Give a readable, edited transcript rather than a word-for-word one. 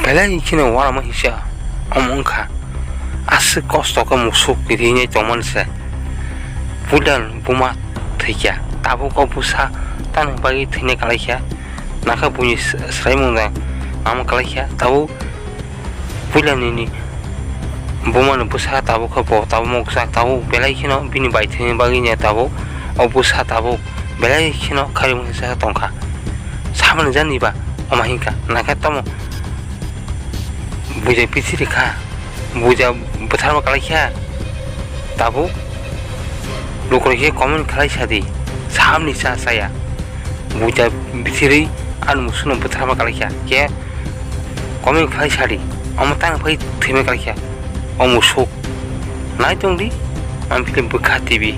belai kini wala mahisya omongka as kosto ke musuk dirinya cuman se bulan buma tiga tabu kau busa tan bagi tine kalihya naka bunyi serai mungkin nama kalihya tahu bulan ini buma busa tabu kau tabu mau sak tabu belai kini bini bayi tine baginya tabu o busa tabu belai kini kari mungkin saya tongka sama nih ba omahingka naka tamu buja pisiri ka buja besar makala kia tabu lokal kia komen kalai sadi saham nisa saya buja pisiri an musuh besar makala kia komen kalai sadi amatang pai terima kalai kia musuh naik dong di ambil bekat TV